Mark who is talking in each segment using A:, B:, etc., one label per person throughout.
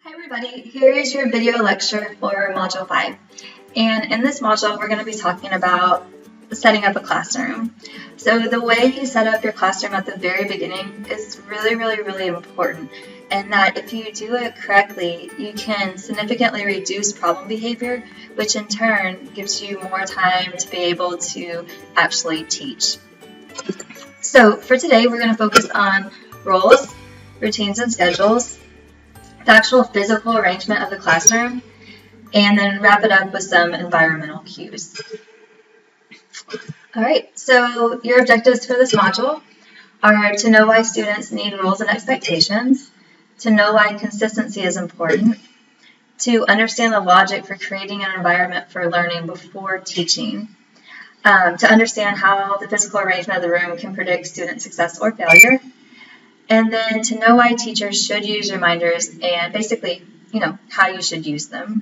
A: Hi everybody, here is your video lecture for Module 5. And in this module, we're going to be talking about setting up a classroom. So the way you set up your classroom at the very beginning is really important. And that if you do it correctly, you can significantly reduce problem behavior, which in turn gives you more time to be able to actually teach. So for today, we're going to focus on roles, routines and schedules, the actual physical arrangement of the classroom, and then wrap it up with some environmental cues. All right, so your objectives for this module are to know why students need rules and expectations, to know why consistency is important, to understand the logic for creating an environment for learning before teaching, to understand how the physical arrangement of the room can predict student success or failure, and then to know why teachers should use reminders and basically, how you should use them.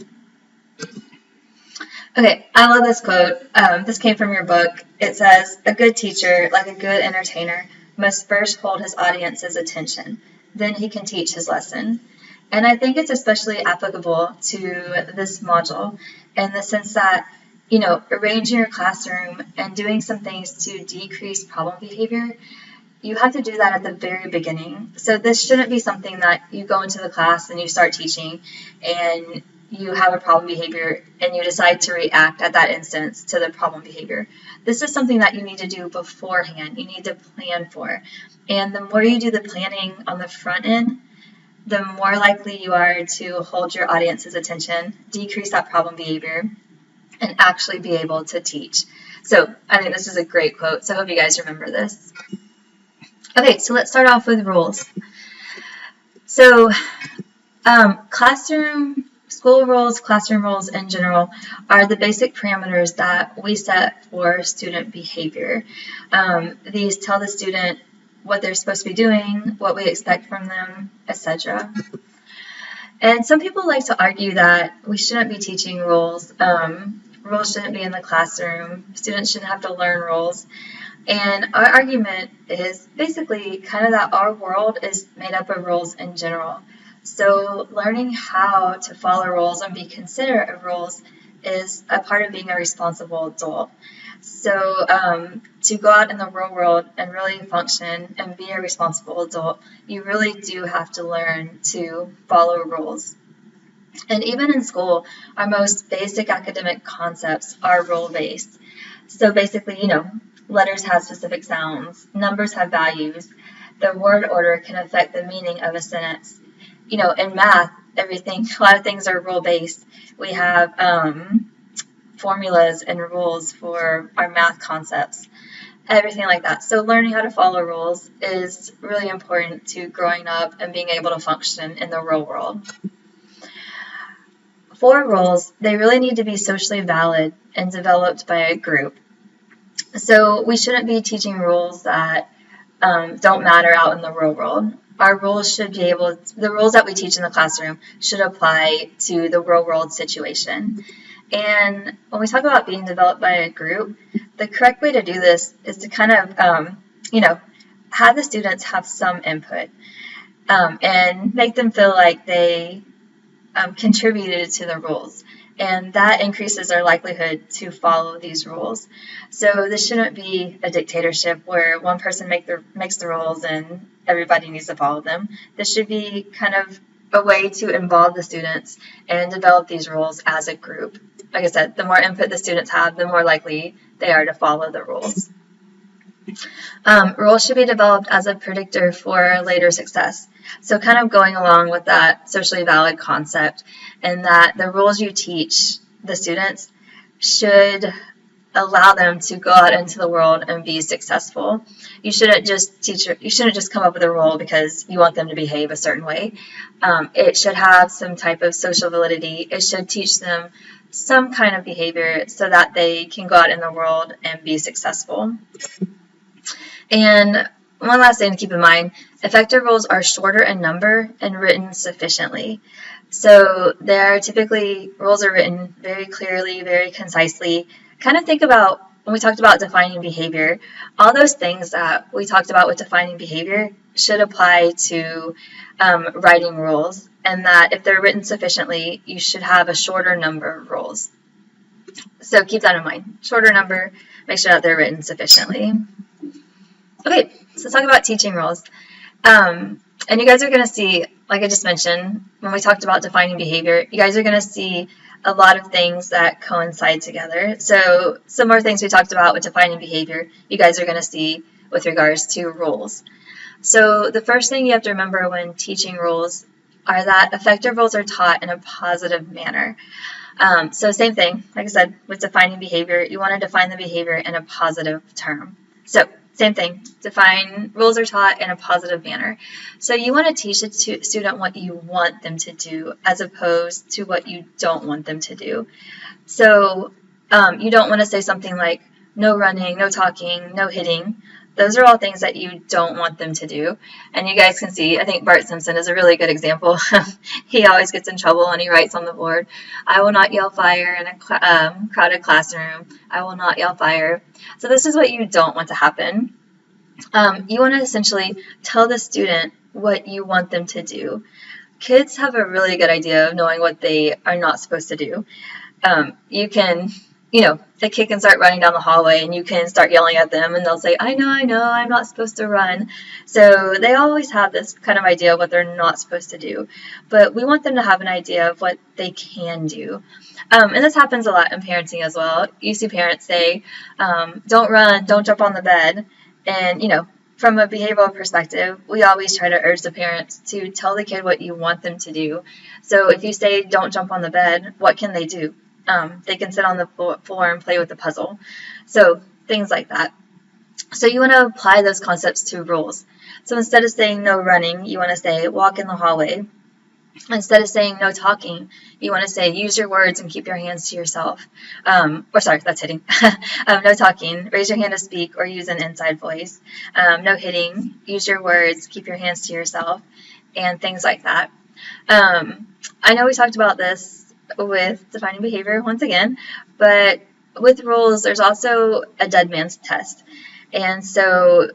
A: Okay, I love this quote. This came from your book. It says, "A good teacher, like a good entertainer, must first hold his audience's attention. Then he can teach his lesson." And I think it's especially applicable to this module in the sense that, arranging your classroom and doing some things to decrease problem behavior, you have to do that at the very beginning. So this shouldn't be something that you go into the class and you start teaching and you have a problem behavior and you decide to react at that instance to the problem behavior. This is something that you need to do beforehand. You need to plan for. And the more you do the planning on the front end, the more likely you are to hold your audience's attention, decrease that problem behavior, and actually be able to teach. So I think this is a great quote, so I hope you guys remember this. Okay, so let's start off with rules. So school rules, classroom rules in general are the basic parameters that we set for student behavior. These tell the student what they're supposed to be doing, what we expect from them, etc. And some people like to argue that we shouldn't be teaching rules. Rules shouldn't be in the classroom. Students shouldn't have to learn rules. And our argument is basically kind of that our world is made up of rules in general. So learning how to follow rules and be considerate of rules is a part of being a responsible adult. So to go out in the real world and really function and be a responsible adult, you really do have to learn to follow rules. And even in school, our most basic academic concepts are rule-based. So basically, letters have specific sounds, numbers have values, the word order can affect the meaning of a sentence. In math, a lot of things are rule-based. We have formulas and rules for our math concepts, everything like that. So learning how to follow rules is really important to growing up and being able to function in the real world. For rules, they really need to be socially valid and developed by a group. So we shouldn't be teaching rules that don't matter out in the real world. Our rules the rules that we teach in the classroom should apply to the real world situation. And when we talk about being developed by a group, the correct way to do this is to kind of, have the students have some input and make them feel like they contributed to the rules. And that increases their likelihood to follow these rules. So this shouldn't be a dictatorship where one person makes the rules and everybody needs to follow them. This should be kind of a way to involve the students and develop these rules as a group. Like I said, the more input the students have, the more likely they are to follow the rules. Rules should be developed as a predictor for later success. So kind of going along with that socially valid concept, and that the rules you teach the students should allow them to go out into the world and be successful. You shouldn't just come up with a rule because you want them to behave a certain way. It should have some type of social validity. It should teach them some kind of behavior so that they can go out in the world and be successful. And one last thing to keep in mind, effective rules are shorter in number and written sufficiently. So rules are written very clearly, very concisely. Kind of think about when we talked about defining behavior, all those things that we talked about with defining behavior should apply to writing rules. and that if they're written sufficiently, you should have a shorter number of rules. So keep that in mind. Shorter number, make sure that they're written sufficiently. Okay, so let's talk about teaching rules. And you guys are going to see, like I just mentioned, when we talked about defining behavior, you guys are going to see a lot of things that coincide together. So similar things we talked about with defining behavior, you guys are going to see with regards to rules. So the first thing you have to remember when teaching rules are that effective rules are taught in a positive manner. So same thing, like I said, with defining behavior, you want to define the behavior in a positive term. So same thing, define rules are taught in a positive manner. So you want to teach the student what you want them to do as opposed to what you don't want them to do. So you don't want to say something like no running, no talking, no hitting. Those are all things that you don't want them to do. And you guys can see, I think Bart Simpson is a really good example. He always gets in trouble and he writes on the board, I will not yell fire in a crowded classroom. I will not yell fire. So this is what you don't want to happen. You want to essentially tell the student what you want them to do. Kids have a really good idea of knowing what they are not supposed to do. You can... the kid can start running down the hallway and you can start yelling at them and they'll say, I know, I'm not supposed to run. So they always have this kind of idea of what they're not supposed to do. But we want them to have an idea of what they can do. And this happens a lot in parenting as well. You see parents say, don't run, don't jump on the bed. And, from a behavioral perspective, we always try to urge the parents to tell the kid what you want them to do. So if you say, don't jump on the bed, what can they do? They can sit on the floor and play with the puzzle. So things like that. So you want to apply those concepts to rules. So instead of saying no running, you want to say walk in the hallway. Instead of saying no talking, you want to say use your words and keep your hands to yourself. That's hitting. No talking, raise your hand to speak or use an inside voice. No hitting, use your words, keep your hands to yourself, and things like that. I know we talked about this with defining behavior once again, but with rules, there's also a dead man's test. And so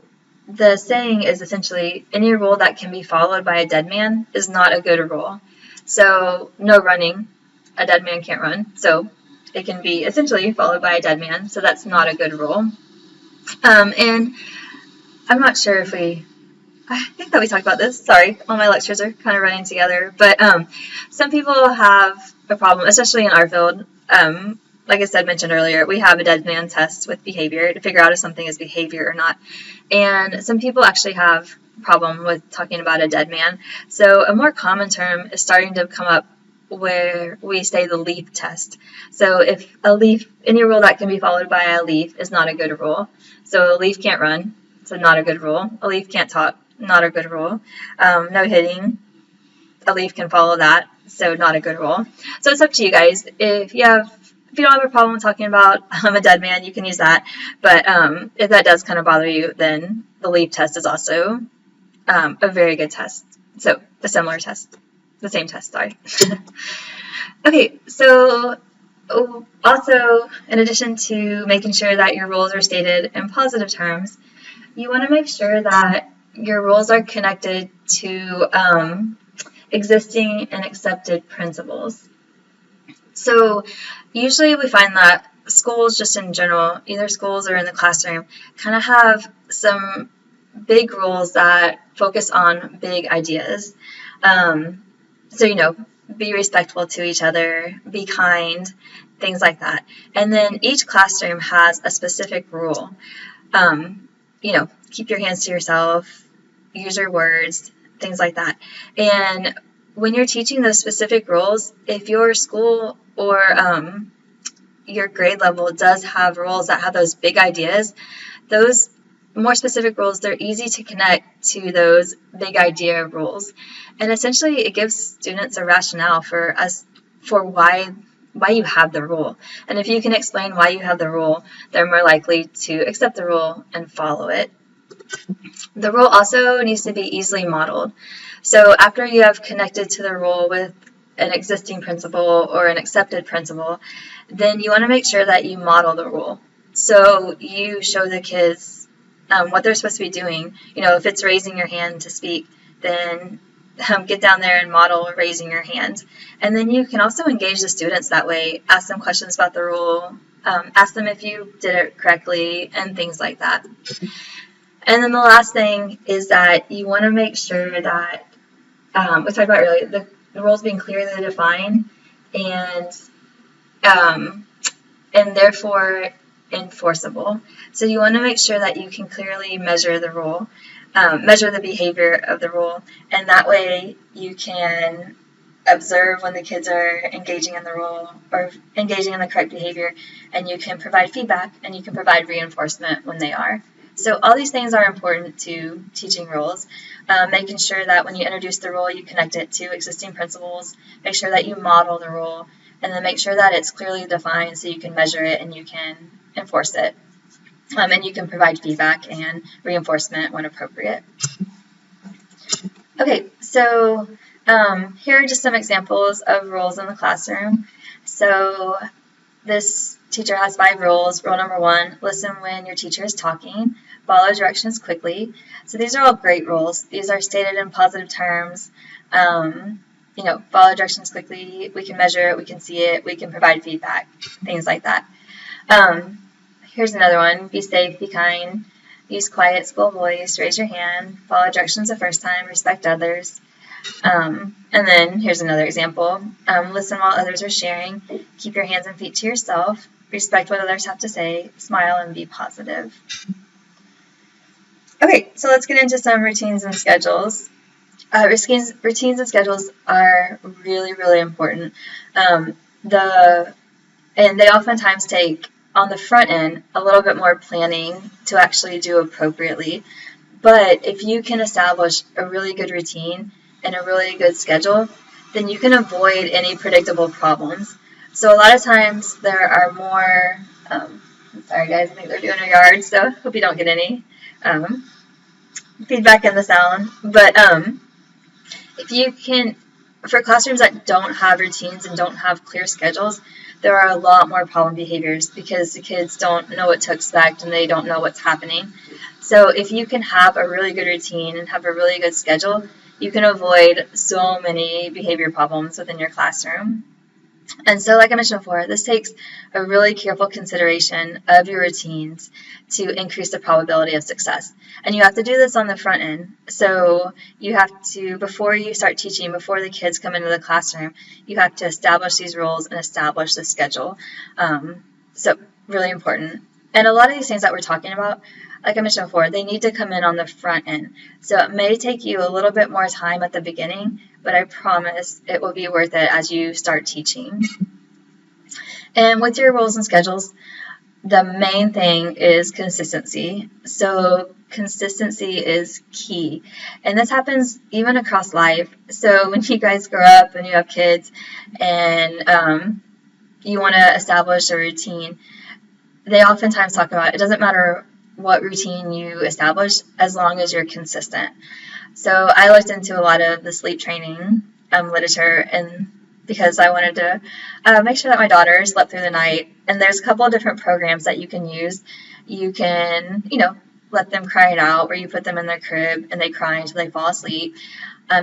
A: the saying is essentially any rule that can be followed by a dead man is not a good rule. So no running, a dead man can't run. So it can be essentially followed by a dead man. So that's not a good rule. And I'm not sure if I think that we talked about this. Sorry, all my lectures are kind of running together. But some people have a problem, especially in our field. Like I mentioned earlier, we have a dead man test with behavior to figure out if something is behavior or not. And some people actually have a problem with talking about a dead man. So a more common term is starting to come up where we say the leaf test. So if any rule that can be followed by a leaf is not a good rule. So a leaf can't run, so not a good rule. A leaf can't talk, not a good rule. No hitting, a leaf can follow that, so not a good rule. So it's up to you guys. If you don't have a problem talking about a dead man, you can use that. But if that does kind of bother you, then the leaf test is also a very good test. So a similar test, the same test, sorry. Okay, so also in addition to making sure that your rules are stated in positive terms, you want to make sure that your rules are connected to existing and accepted principles. So usually we find that schools just in general, either schools or in the classroom, kind of have some big rules that focus on big ideas. So, be respectful to each other, be kind, things like that. And then each classroom has a specific rule. Keep your hands to yourself, use your words, things like that. And when you're teaching those specific rules, if your school or your grade level does have rules that have those big ideas, those more specific rules, they're easy to connect to those big idea rules. And essentially it gives students a rationale for why you have the rule. And if you can explain why you have the rule, they're more likely to accept the rule and follow it. The rule also needs to be easily modeled. So after you have connected to the rule with an existing principle or an accepted principle, then you want to make sure that you model the rule. So you show the kids what they're supposed to be doing. If it's raising your hand to speak, then get down there and model raising your hand. And then you can also engage the students that way, ask them questions about the rule, ask them if you did it correctly, and things like that. And then the last thing is that you want to make sure that, we talked about earlier, the rules being clearly defined and therefore enforceable. So you want to make sure that you can clearly measure the rule, measure the behavior of the rule, and that way you can observe when the kids are engaging in the rule or engaging in the correct behavior, and you can provide feedback and you can provide reinforcement when they are. So all these things are important to teaching rules, making sure that when you introduce the rule, you connect it to existing principles, make sure that you model the rule, and then make sure that it's clearly defined so you can measure it and you can enforce it. And you can provide feedback and reinforcement when appropriate. Okay, so here are just some examples of rules in the classroom. So this teacher has 5 rules. Rule number 1, listen when your teacher is talking. Follow directions quickly. So these are all great rules. These are stated in positive terms. Follow directions quickly. We can measure it. We can see it. We can provide feedback. Things like that. Here's another one. Be safe. Be kind. Use quiet school voice. Raise your hand. Follow directions the first time. Respect others. And then here's another example. Listen while others are sharing. Keep your hands and feet to yourself. Respect what others have to say. Smile and be positive. Okay, so let's get into some routines and schedules. Routines and schedules are really, really important. And they oftentimes take, on the front end, a little bit more planning to actually do appropriately. But if you can establish a really good routine and a really good schedule, then you can avoid any predictable problems. So a lot of times there are more, sorry guys, I think they're doing a yard, so hope you don't get any feedback in the sound. But if you can, for classrooms that don't have routines and don't have clear schedules, there are a lot more problem behaviors because the kids don't know what to expect and they don't know what's happening. So if you can have a really good routine and have a really good schedule, you can avoid so many behavior problems within your classroom. And so, like I mentioned before, this takes a really careful consideration of your routines to increase the probability of success. And you have to do this on the front end. So you have to, before you start teaching, before the kids come into the classroom, you have to establish these rules and establish the schedule. So really important. And a lot of these things that we're talking about, like I mentioned before, they need to come in on the front end. So it may take you a little bit more time at the beginning, but I promise it will be worth it as you start teaching. And with your rules and schedules, the main thing is consistency. So consistency is key. And this happens even across life. So when you guys grow up and you have kids and you want to establish a routine, they oftentimes talk about it doesn't matter what routine you establish as long as you're consistent. So I looked into a lot of the sleep training literature, and because I wanted to make sure that my daughter slept through the night. And there's a couple of different programs that you can use. You can, let them cry it out, where you put them in their crib and they cry until they fall asleep.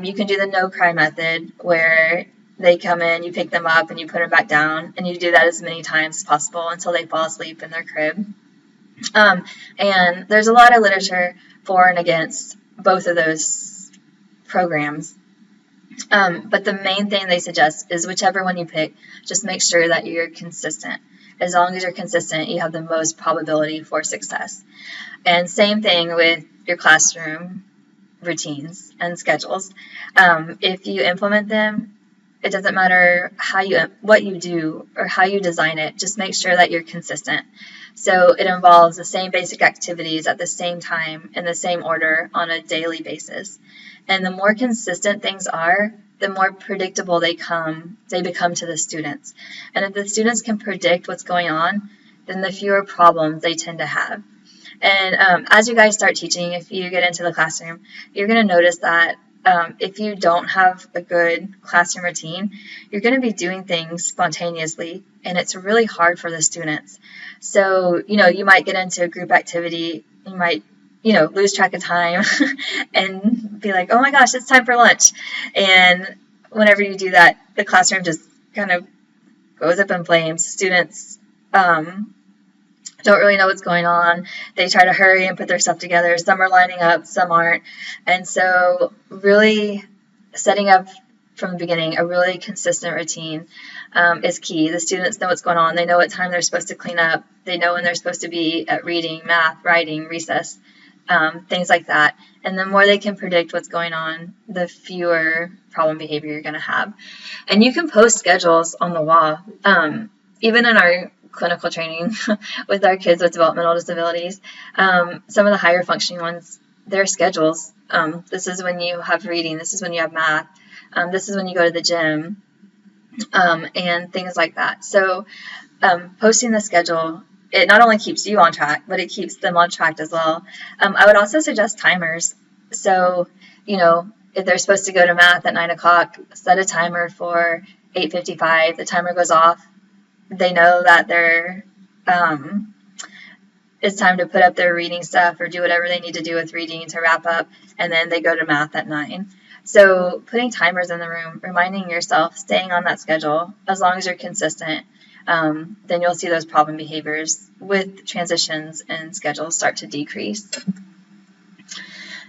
A: You can do the no cry method, where they come in, you pick them up, and you put them back down, and you do that as many times as possible until they fall asleep in their crib. And there's a lot of literature for and against both of those programs. But the main thing they suggest is whichever one you pick, just make sure that you're consistent. As long as you're consistent, you have the most probability for success. And same thing with your classroom routines and schedules. If you implement them, it doesn't matter what you do or how you design it, just make sure that you're consistent. So it involves the same basic activities at the same time in the same order on a daily basis. And the more consistent things are, the more predictable they become to the students. And if the students can predict what's going on, then the fewer problems they tend to have. And as you guys start teaching, if you get into the classroom, you're going to notice that if you don't have a good classroom routine, you're going to be doing things spontaneously, and it's really hard for the students. So, you might get into a group activity, you might, lose track of time and be like, oh my gosh, it's time for lunch. And whenever you do that, the classroom just kind of goes up in flames. Students don't really know what's going on. They try to hurry and put their stuff together. Some are lining up, some aren't. And so really setting up from the beginning a really consistent routine is key. The students know what's going on. They know what time they're supposed to clean up. They know when they're supposed to be at reading, math, writing, recess, things like that. And the more they can predict what's going on, the fewer problem behavior you're going to have. And you can post schedules on the wall. Even in our clinical training with our kids with developmental disabilities, some of the higher functioning ones, their schedules. This is when you have reading, this is when you have math, this is when you go to the gym, and things like that. So posting the schedule, it not only keeps you on track, but it keeps them on track as well. I would also suggest timers. So, if they're supposed to go to math at 9 o'clock, set a timer for 8:55. The timer goes off. They know that it's time to put up their reading stuff or do whatever they need to do with reading to wrap up, and then they go to math at 9. So putting timers in the room, reminding yourself, staying on that schedule, as long as you're consistent, then you'll see those problem behaviors with transitions and schedules start to decrease.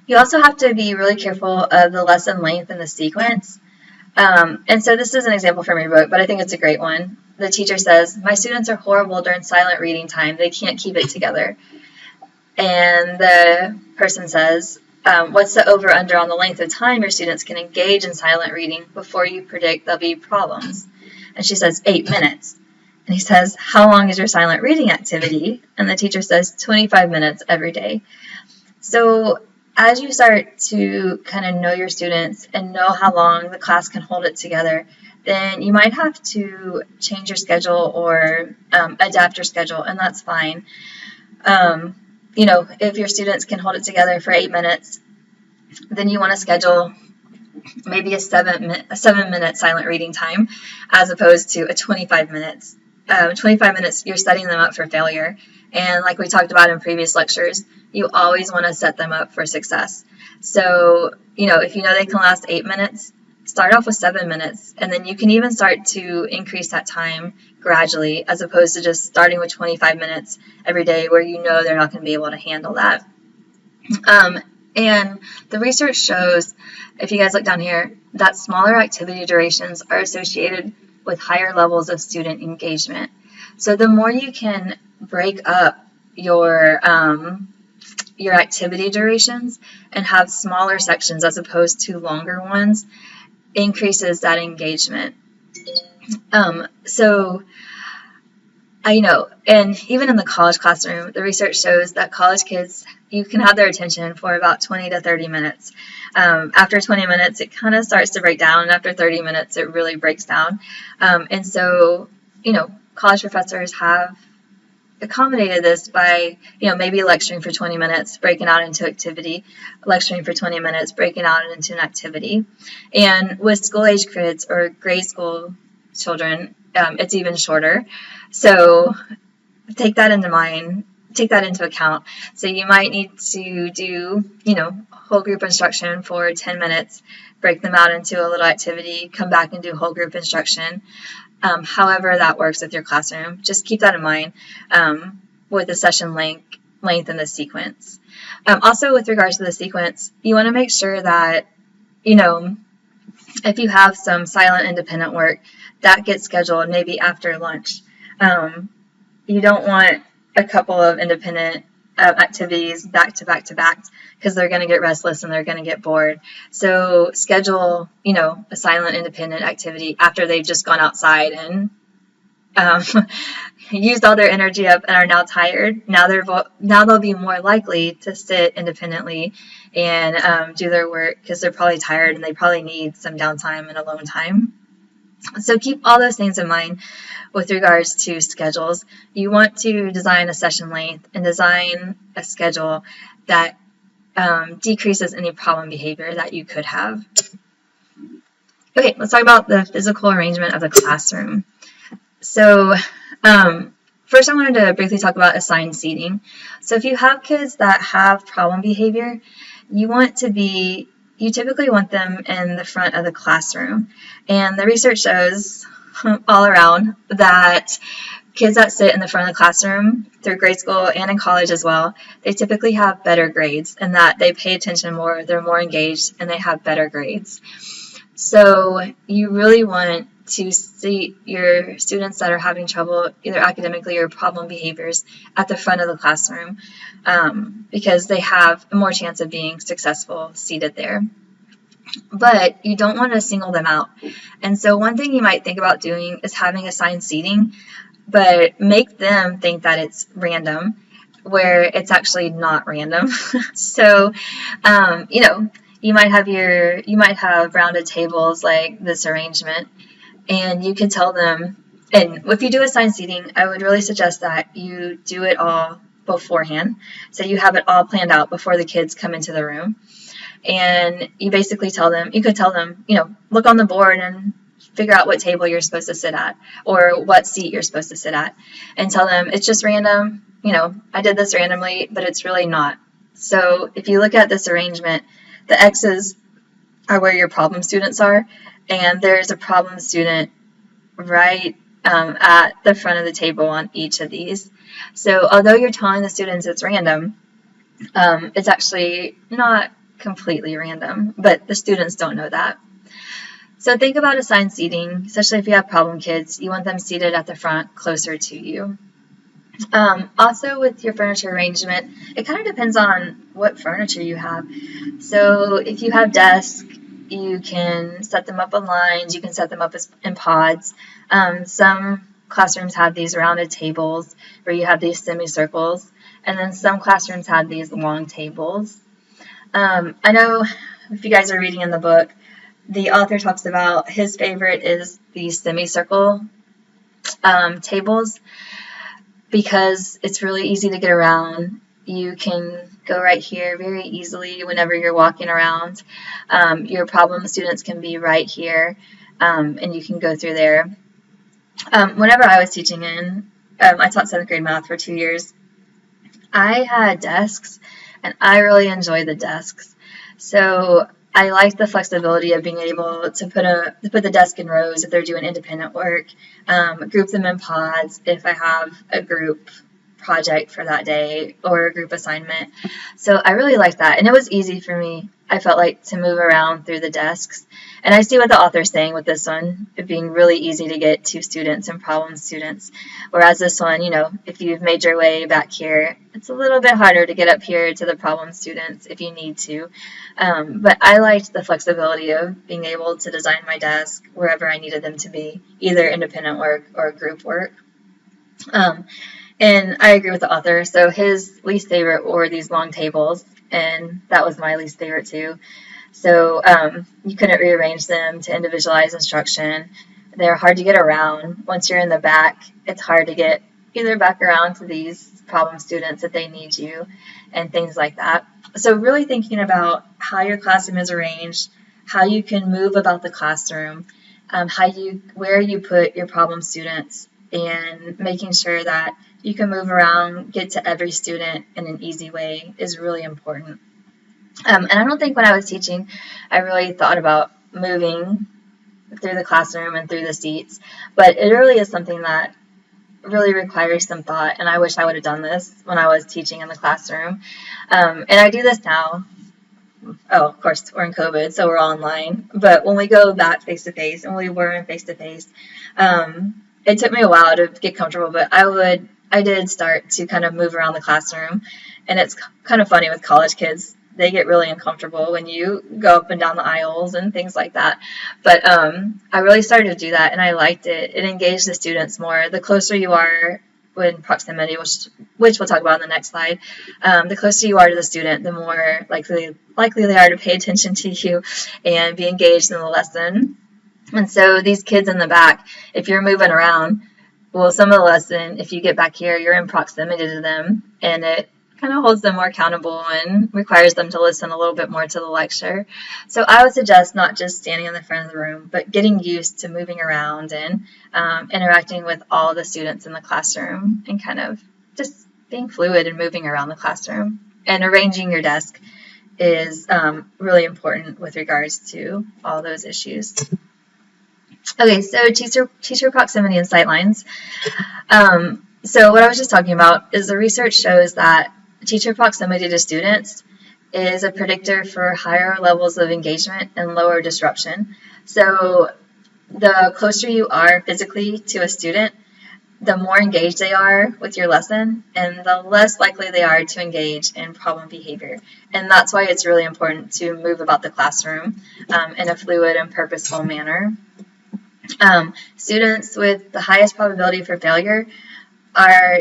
A: You also have to be really careful of the lesson length and the sequence. And so this is an example from your book, but I think it's a great one. The teacher says, my students are horrible during silent reading time. They can't keep it together. And the person says, what's the over-under on the length of time your students can engage in silent reading before you predict there'll be problems? And she says, 8 minutes. And he says, how long is your silent reading activity? And the teacher says, 25 minutes every day. So as you start to kind of know your students and know how long the class can hold it together, then you might have to change your schedule or adapt your schedule, and that's fine. If your students can hold it together for 8 minutes, then you want to schedule maybe a 7-minute silent reading time as opposed to a 25 minutes. 25 minutes, you're setting them up for failure. And like we talked about in previous lectures, you always want to set them up for success. So, if you know they can last 8 minutes, start off with 7 minutes, and then you can even start to increase that time gradually as opposed to just starting with 25 minutes every day where you know they're not going to be able to handle that. And the research shows, if you guys look down here, that smaller activity durations are associated with higher levels of student engagement. So the more you can break up your activity durations and have smaller sections as opposed to longer ones, increases that engagement. And even in the college classroom, the research shows that college kids, you can have their attention for about 20 to 30 minutes. After 20 minutes, it kind of starts to break down, and after 30 minutes, it really breaks down. And so, college professors have accommodated this by, maybe lecturing for 20 minutes, breaking out into activity, lecturing for 20 minutes, breaking out into an activity. And with school-age kids or grade school children, it's even shorter. So take that into account. So you might need to do, whole group instruction for 10 minutes, break them out into a little activity, come back and do whole group instruction. However that works with your classroom, just keep that in mind with the session length and the sequence. Also, with regards to the sequence, you want to make sure that, if you have some silent independent work, that gets scheduled maybe after lunch. You don't want a couple of independent activities back to back to back because they're going to get restless and they're going to get bored. So schedule, a silent independent activity after they've just gone outside and used all their energy up and are now tired. Now they'll be more likely to sit independently and do their work because they're probably tired and they probably need some downtime and alone time. So keep all those things in mind with regards to schedules. You want to design a session length and design a schedule that decreases any problem behavior that you could have. Okay, let's talk about the physical arrangement of the classroom. So first I wanted to briefly talk about assigned seating. So if you have kids that have problem behavior, you want to be, you typically want them in the front of the classroom. And the research shows all around that kids that sit in the front of the classroom through grade school and in college as well, they typically have better grades, and that they pay attention more, they're more engaged, and they have better grades. So you really want to see your students that are having trouble either academically or problem behaviors at the front of the classroom, because they have more chance of being successful seated there. But you don't want to single them out. And so one thing you might think about doing is having assigned seating, but make them think that it's random, where it's actually not random. So, you might have rounded tables like this arrangement, and you can tell them, and if you do assigned seating, I would really suggest that you do it all beforehand. So you have it all planned out before the kids come into the room. And you basically you could tell them, look on the board and figure out what table you're supposed to sit at or what seat you're supposed to sit at, and tell them it's just random. I did this randomly, but it's really not. So if you look at this arrangement, the X's are where your problem students are, and there's a problem student right at the front of the table on each of these. So although you're telling the students it's random, it's actually not completely random, but the students don't know that. So think about assigned seating, especially if you have problem kids. You want them seated at the front closer to you. Also with your furniture arrangement, it kind of depends on what furniture you have. So if you have desks, you can set them up on lines, you can set them up in pods. Some classrooms have these rounded tables where you have these semicircles, and then some classrooms have these long tables. I know if you guys are reading in the book, the author talks about his favorite is these semicircle tables, because it's really easy to get around. You can go right here very easily whenever you're walking around. Your problem students can be right here, and you can go through there. Whenever I was teaching I taught 7th grade math for 2 years. I had desks, and I really enjoyed the desks. So I liked the flexibility of being able to put the desk in rows if they're doing independent work, group them in pods if I have a group project for that day or a group assignment. So I really liked that, and it was easy for me, I felt like, to move around through the desks. And I see what the author's saying with this one, it being really easy to get to students and problem students. Whereas this one, if you've made your way back here, it's a little bit harder to get up here to the problem students if you need to. But I liked the flexibility of being able to design my desk wherever I needed them to be, either independent work or group work. And I agree with the author. So his least favorite were these long tables, and that was my least favorite too. So you couldn't rearrange them to individualize instruction. They're hard to get around. Once you're in the back, it's hard to get either back around to these problem students if they need you, and things like that. So really thinking about how your classroom is arranged, how you can move about the classroom, where you put your problem students, and making sure that you can move around, get to every student in an easy way is really important. And I don't think when I was teaching, I really thought about moving through the classroom and through the seats, but it really is something that really requires some thought, and I wish I would have done this when I was teaching in the classroom. And I do this now. Oh, of course, we're in COVID, so we're online. But when we go back face-to-face, and we were in face-to-face, it took me a while to get comfortable, but I did start to kind of move around the classroom. And it's kind of funny with college kids. They get really uncomfortable when you go up and down the aisles and things like that. But I really started to do that, and I liked it. It engaged the students more. The closer you are in proximity, which we'll talk about in the next slide, the closer you are to the student, the more likely they are to pay attention to you and be engaged in the lesson. And so these kids in the back, if you're moving around, well, some of the lesson, if you get back here, you're in proximity to them, and it kind of holds them more accountable and requires them to listen a little bit more to the lecture. So I would suggest not just standing in the front of the room, but getting used to moving around and interacting with all the students in the classroom, and kind of just being fluid and moving around the classroom. And arranging your desk is really important with regards to all those issues. Okay, so teacher proximity and sightlines. So what I was just talking about is the research shows that teacher proximity to students is a predictor for higher levels of engagement and lower disruption. So the closer you are physically to a student, the more engaged they are with your lesson, and the less likely they are to engage in problem behavior. And that's why it's really important to move about the classroom in a fluid and purposeful manner. Students with the highest probability for failure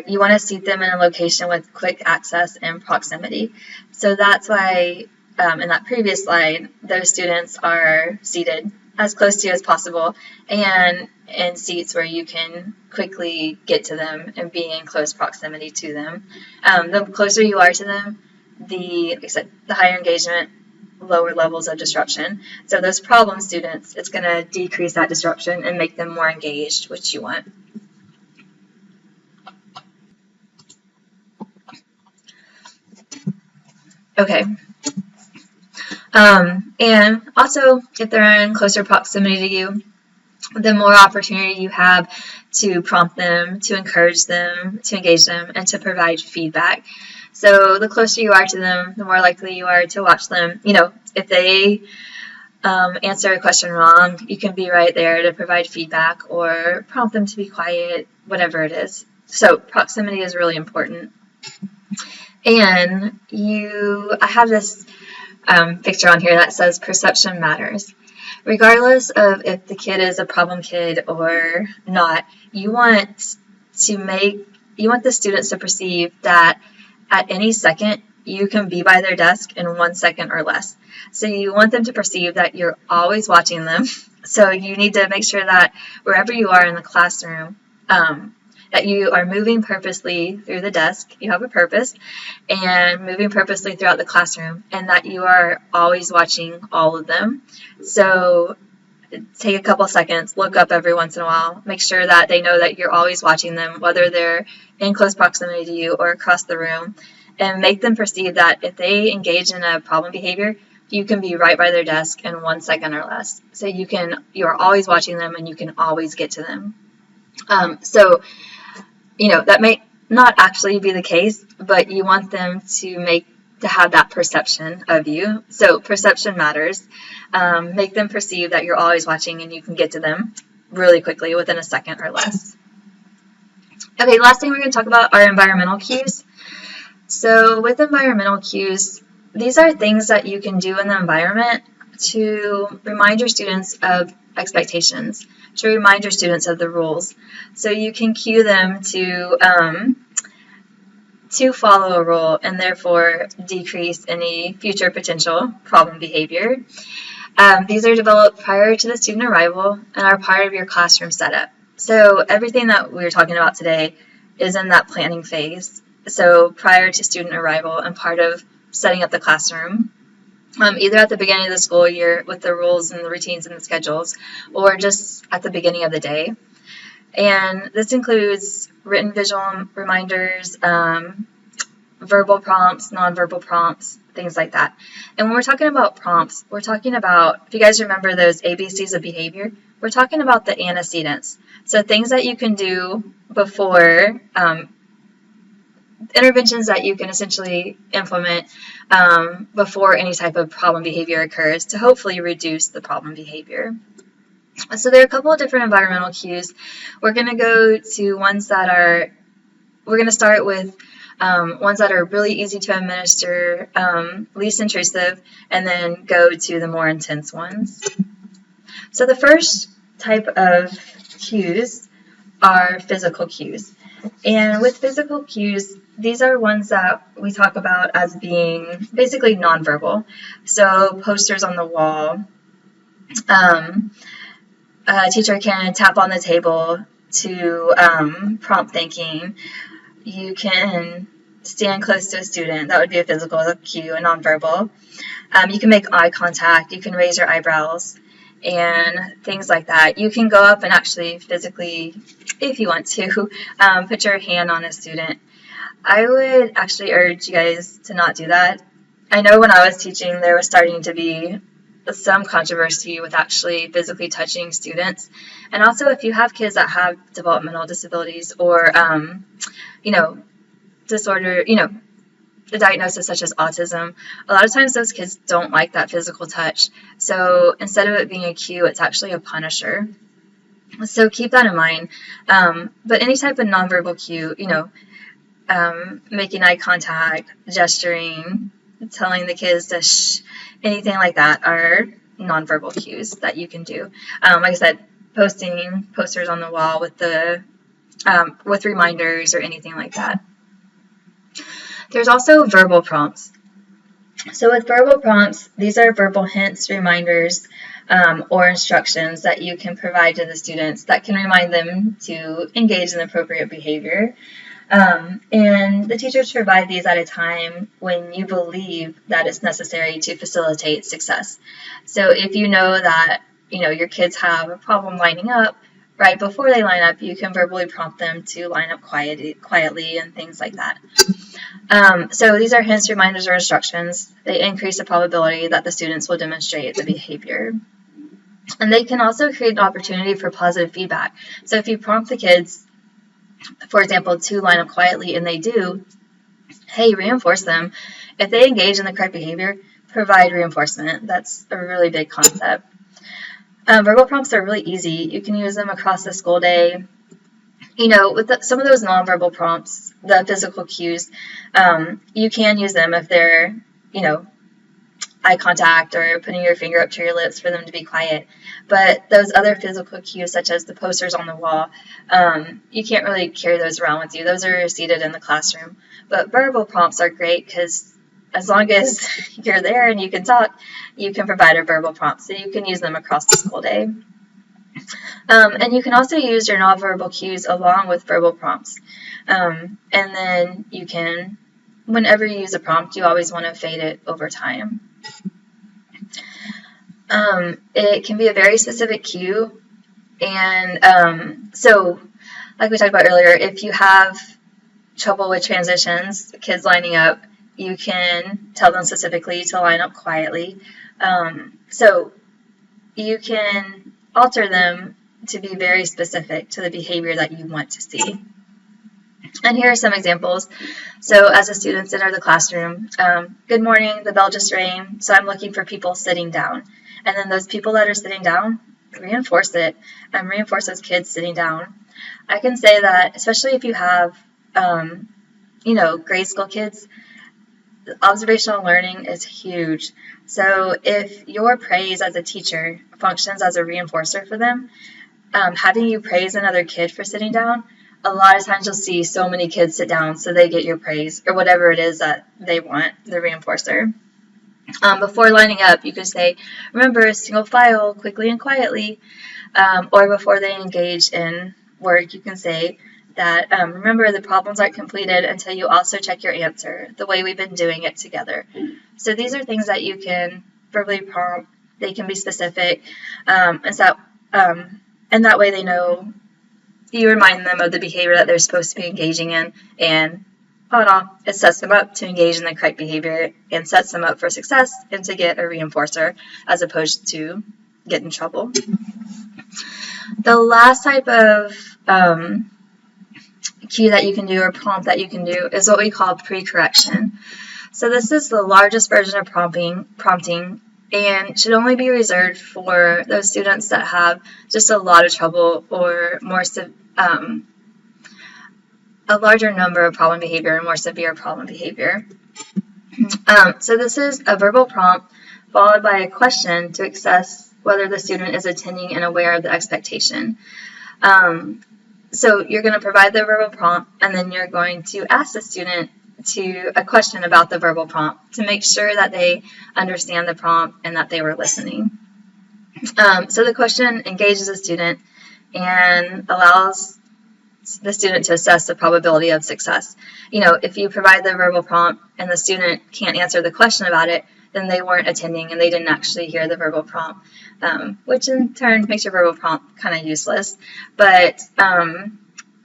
A: you want to seat them in a location with quick access and proximity. So that's why in that previous slide, those students are seated as close to you as possible and in seats where you can quickly get to them and be in close proximity to them. The closer you are to them, the higher engagement, lower levels of disruption. So those problem students, it's going to decrease that disruption and make them more engaged, which you want. Okay. And also, if they're in closer proximity to you, the more opportunity you have to prompt them, to encourage them, to engage them, and to provide feedback. So the closer you are to them, the more likely you are to watch them. You know, if they answer a question wrong, you can be right there to provide feedback or prompt them to be quiet, whatever it is. So proximity is really important. And I have this picture on here that says perception matters. Regardless of if the kid is a problem kid or not, you want the students to perceive that at any second you can be by their desk in 1 second or less. So you want them to perceive that you're always watching them. So you need to make sure that wherever you are in the classroom, that you are moving purposely through the desk, you have a purpose, and moving purposely throughout the classroom, and that you are always watching all of them. So take a couple seconds, look up every once in a while, make sure that they know that you're always watching them, whether they're in close proximity to you or across the room, and make them perceive that if they engage in a problem behavior, you can be right by their desk in 1 second or less. So you are always watching them and you can always get to them. So that may not actually be the case, but you want them to have that perception of you. So perception matters. Make them perceive that you're always watching and you can get to them really quickly within a second or less. Okay, last thing we're going to talk about are environmental cues. So with environmental cues, these are things that you can do in the environment to remind your students of expectations, to remind your students of the rules. So you can cue them to follow a rule and therefore decrease any future potential problem behavior. These are developed prior to the student arrival and are part of your classroom setup. So everything that we were talking about today is in that planning phase. So prior to student arrival and part of setting up the classroom. Either at the beginning of the school year with the rules and the routines and the schedules, or just at the beginning of the day. And this includes written visual reminders, verbal prompts, nonverbal prompts, things like that. And when we're talking about prompts, we're talking about, if you guys remember those ABCs of behavior, we're talking about the antecedents. So things that you can do before, interventions that you can essentially implement before any type of problem behavior occurs to hopefully reduce the problem behavior. So there are a couple of different environmental cues. We're going to go to we're going to start with ones that are really easy to administer, least intrusive, and then go to the more intense ones. So the first type of cues are physical cues. And with physical cues, these are ones that we talk about as being basically nonverbal. So posters on the wall. A teacher can tap on the table to prompt thinking. You can stand close to a student. That would be a physical cue, a nonverbal. You can make eye contact. You can raise your eyebrows and things like that. You can go up and actually physically, if you want to, put your hand on a student. I would actually urge you guys to not do that. I know when I was teaching, there was starting to be some controversy with actually physically touching students. And also, if you have kids that have developmental disabilities or, disorder, the diagnosis such as autism, a lot of times those kids don't like that physical touch. So instead of it being a cue, it's actually a punisher. So keep that in mind. But any type of nonverbal cue, making eye contact, gesturing, telling the kids to shh, anything like that are nonverbal cues that you can do. Like I said, posting posters on the wall with reminders or anything like that. There's also verbal prompts. So with verbal prompts, these are verbal hints, reminders, or instructions that you can provide to the students that can remind them to engage in appropriate behavior. And the teachers provide these at a time when you believe that it's necessary to facilitate success. So if you know that, your kids have a problem lining up, right before they line up, you can verbally prompt them to line up quietly and things like that. So these are hints, reminders, or instructions. They increase the probability that the students will demonstrate the behavior. And they can also create an opportunity for positive feedback. So if you prompt the kids, for example, to line up quietly, and they do, hey, reinforce them. If they engage in the correct behavior, provide reinforcement. That's a really big concept. Verbal prompts are really easy. You can use them across the school day. With some of those nonverbal prompts, the physical cues, you can use them if they're, eye contact or putting your finger up to your lips for them to be quiet. But those other physical cues, such as the posters on the wall, you can't really carry those around with you. Those are seated in the classroom. But verbal prompts are great because as long as you're there and you can talk, you can provide a verbal prompt. So you can use them across the school day. And you can also use your nonverbal cues along with verbal prompts. And then you can, whenever you use a prompt, you always want to fade it over time. It can be a very specific cue. And so, like we talked about earlier, if you have trouble with transitions, kids lining up, you can tell them specifically to line up quietly. So you can alter them to be very specific to the behavior that you want to see. And here are some examples. So as the students enter the classroom, good morning, the bell just rang, so I'm looking for people sitting down. And then those people that are sitting down, reinforce it and reinforce those kids sitting down. I can say that, especially if you have, grade school kids, observational learning is huge. So if your praise as a teacher functions as a reinforcer for them, having you praise another kid for sitting down, a lot of times you'll see so many kids sit down so they get your praise or whatever it is that they want, the reinforcer. Before lining up, you could say, remember, single file, quickly and quietly. Or before they engage in work, you can say that, remember, the problems aren't completed until you also check your answer, the way we've been doing it together. So these are things that you can verbally prompt. They can be specific. And that way they know, you remind them of the behavior that they're supposed to be engaging in, and all in all, it sets them up to engage in the correct behavior and sets them up for success and to get a reinforcer as opposed to get in trouble. The last type of cue that you can do or prompt that you can do is what we call precorrection. So this is the largest version of prompting and should only be reserved for those students that have just a lot of trouble or a larger number of problem behavior and more severe problem behavior. So this is a verbal prompt followed by a question to assess whether the student is attending and aware of the expectation. So you're going to provide the verbal prompt, and then you're going to ask the student a question about the verbal prompt to make sure that they understand the prompt and that they were listening. So the question engages the student and allows the student to assess the probability of success. If you provide the verbal prompt and the student can't answer the question about it, then they weren't attending and they didn't actually hear the verbal prompt, which in turn makes your verbal prompt kind of useless. But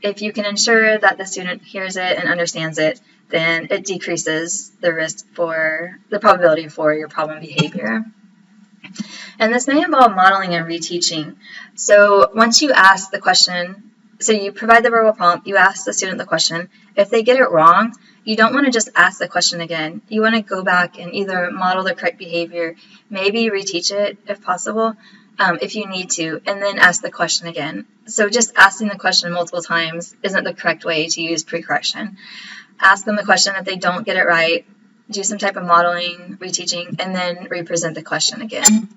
A: if you can ensure that the student hears it and understands it, then it decreases the risk for the probability for your problem behavior. And this may involve modeling and reteaching. So once you ask the question, so you provide the verbal prompt, you ask the student the question. If they get it wrong, you don't want to just ask the question again. You want to go back and either model the correct behavior, maybe reteach it if possible, if you need to, and then ask the question again. So just asking the question multiple times isn't the correct way to use pre-correction. Ask them the question. If they don't get it right, do some type of modeling, reteaching, and then represent the question again.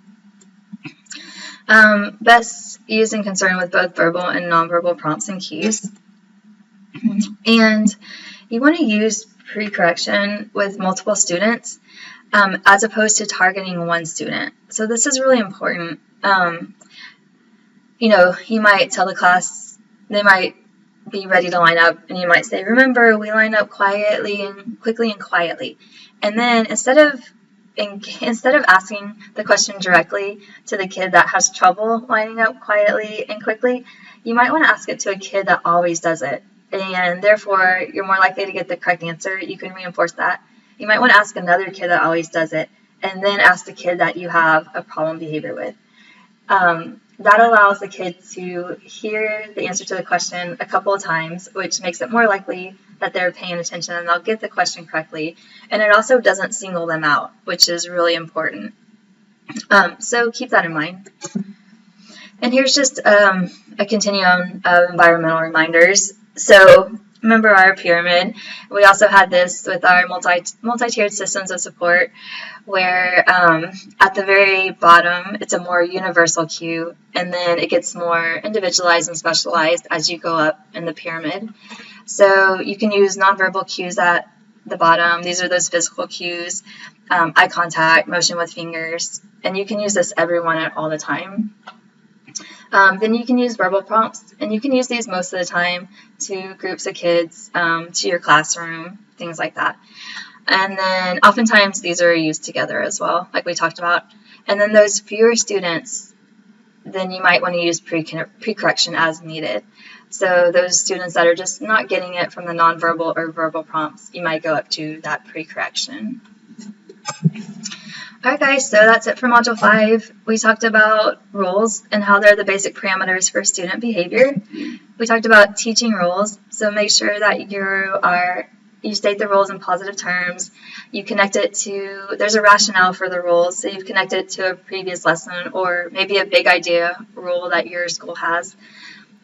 A: Best used in concern with both verbal and nonverbal prompts and cues. And you want to use pre-correction with multiple students as opposed to targeting one student. So this is really important. You might tell the class, they might be ready to line up, and you might say, remember, we line up quickly and quietly. And then instead of asking the question directly to the kid that has trouble lining up quietly and quickly, you might want to ask it to a kid that always does it. And therefore, you're more likely to get the correct answer. You can reinforce that. You might want to ask another kid that always does it, and then ask the kid that you have a problem behavior with. That allows the kid to hear the answer to the question a couple of times, which makes it more likely that they're paying attention and they'll get the question correctly. And it also doesn't single them out, which is really important. So keep that in mind. And here's just a continuum of environmental reminders. So remember our pyramid. We also had this with our multi-tiered systems of support, where at the very bottom, it's a more universal cue, and then it gets more individualized and specialized as you go up in the pyramid. So you can use nonverbal cues at the bottom. These are those physical cues, eye contact, motion with fingers, and you can use this everyone at all the time. Then you can use verbal prompts, and you can use these most of the time to groups of kids, to your classroom, things like that. And then oftentimes these are used together as well, like we talked about. And then those fewer students, then you might want to use pre-correction as needed. So those students that are just not getting it from the nonverbal or verbal prompts, you might go up to that pre-correction. Alright guys, so that's it for Module 5. We talked about rules and how they're the basic parameters for student behavior. We talked about teaching rules, so make sure that you state the rules in positive terms. You connect it to, there's a rationale for the rules, so you've connected it to a previous lesson or maybe a big idea rule that your school has.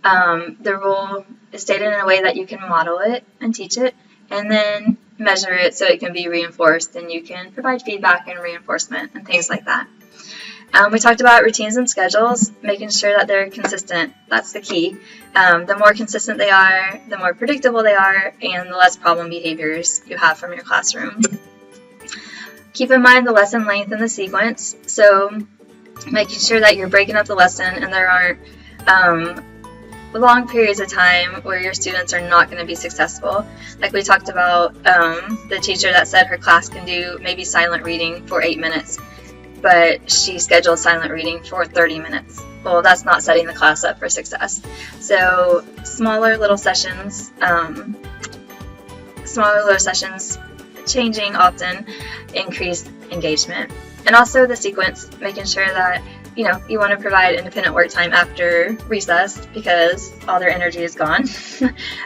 A: The rule is stated in a way that you can model it and teach it, and then measure it so it can be reinforced, and you can provide feedback and reinforcement and things like that. We talked about routines and schedules, making sure that they're consistent. That's the key. The more consistent they are, the more predictable they are, and the less problem behaviors you have from your classroom. Keep in mind the lesson length and the sequence. So making sure that you're breaking up the lesson and there aren't long periods of time where your students are not going to be successful. Like we talked about the teacher that said her class can do maybe silent reading for 8 minutes, but she scheduled silent reading for 30 minutes. Well, that's not setting the class up for success. So smaller little sessions, changing often, increase engagement. And also the sequence, making sure that you want to provide independent work time after recess because all their energy is gone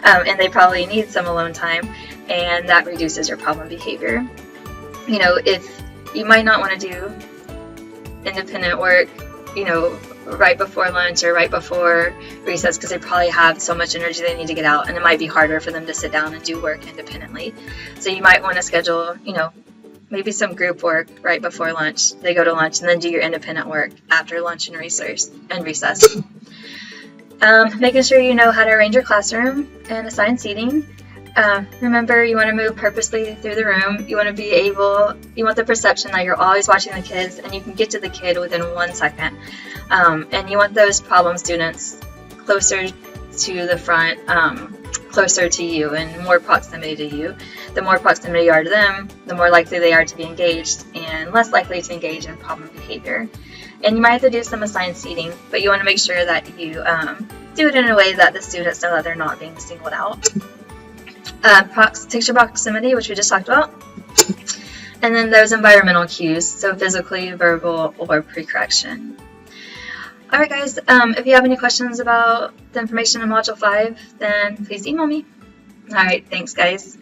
A: and they probably need some alone time, and that reduces your problem behavior. If you might not want to do independent work, right before lunch or right before recess because they probably have so much energy they need to get out, and it might be harder for them to sit down and do work independently. So you might want to schedule, maybe some group work right before lunch. They go to lunch and then do your independent work after lunch and recess. Making sure you know how to arrange your classroom and assign seating. Remember, you want to move purposely through the room. You want the perception that you're always watching the kids and you can get to the kid within 1 second. And you want those problem students closer to the front, closer to you and more proximity to you. The more proximity you are to them, the more likely they are to be engaged and less likely to engage in problem behavior. And you might have to do some assigned seating, but you want to make sure that you do it in a way that the students know that they're not being singled out. texture proximity, which we just talked about. And then there's environmental cues, so physically, verbal, or precorrection. Alright guys, if you have any questions about the information in Module 5, then please email me. Alright, thanks guys.